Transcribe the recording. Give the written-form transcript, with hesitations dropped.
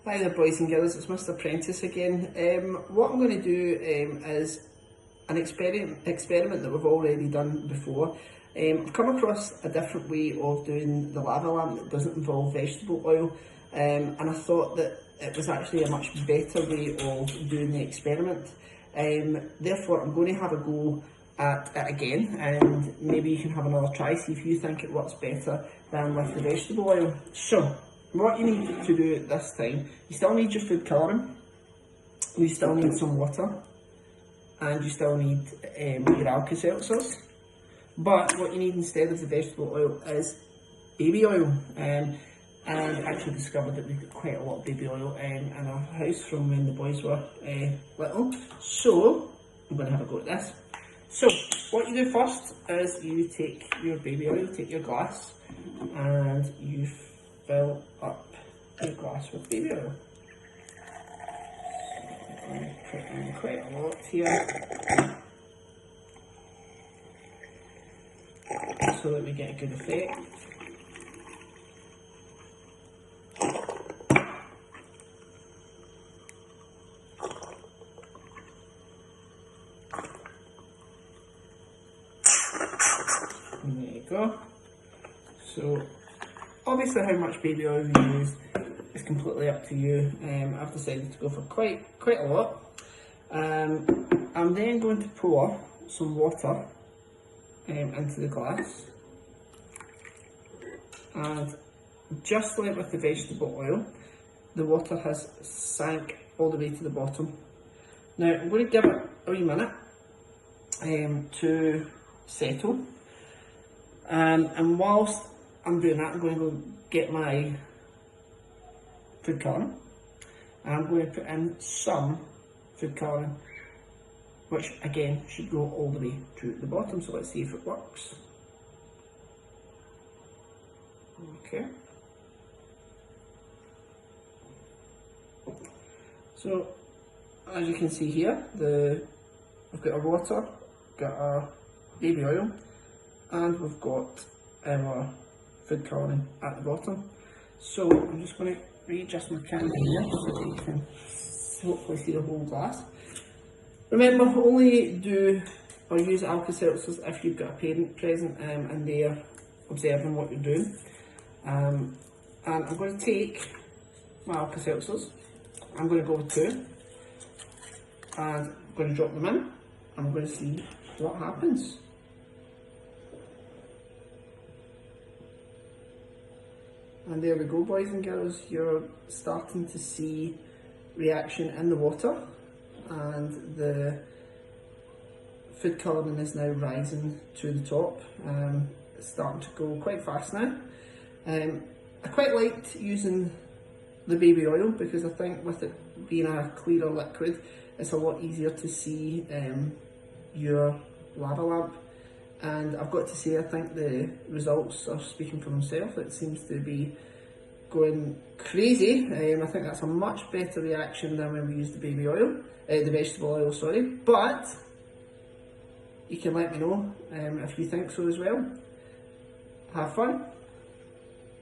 Hi there boys and girls, it's Mr. Prentice again. What I'm going to do is an experiment that we've already done before. I've come across a different way of doing the lava lamp that doesn't involve vegetable oil, and I thought that it was actually a much better way of doing the experiment. Therefore I'm going to have a go at it again, and maybe you can have another try, see if you think it works better than with the vegetable oil. So, what you need to do this time, you still need your food colouring, you still need some water, and you still need your Alka-Seltzers. But what you need instead of the vegetable oil is baby oil. And I actually discovered that we've got quite a lot of baby oil in our house from when the boys were little. So, I'm going to have a go at this. So, what you do first is you take your baby oil, take your glass, and you fill up your glass with baby oil. I'm going to put in quite a lot here, so that we get a good effect. And there you go. So, obviously how much baby oil you use is completely up to you. I've decided to go for quite a lot. I'm then going to pour some water into the glass, and just like with the vegetable oil, the water has sank all the way to the bottom. Now I'm going to give it a wee minute to settle, and whilst I'm doing that, I'm going to go get my food colouring, and I'm going to put in some food colouring, which again should go all the way to the bottom. So let's see if it works. Okay. So as you can see here, we've got our water, got our baby oil, and we've got our food colouring at the bottom. So I'm just going to readjust my camera here so that you can hopefully see the whole glass. Remember, only do or use Alka-Seltzers if you've got a parent present and they're observing what you're doing. And I'm going to take my Alka-Seltzers, I'm going to go with 2, and I'm going to drop them in, and I'm going to see what happens. And there we go, boys and girls, you're starting to see reaction in the water, and the food colouring is now rising to the top. It's starting to go quite fast now. I quite liked using the baby oil because I think with it being a clearer liquid, it's a lot easier to see your lava lamp. And I've got to say, I think the results are speaking for themselves. It seems to be going crazy. I think that's a much better reaction than when we used the baby oil, the vegetable oil, sorry. But you can let me know if you think so as well. Have fun.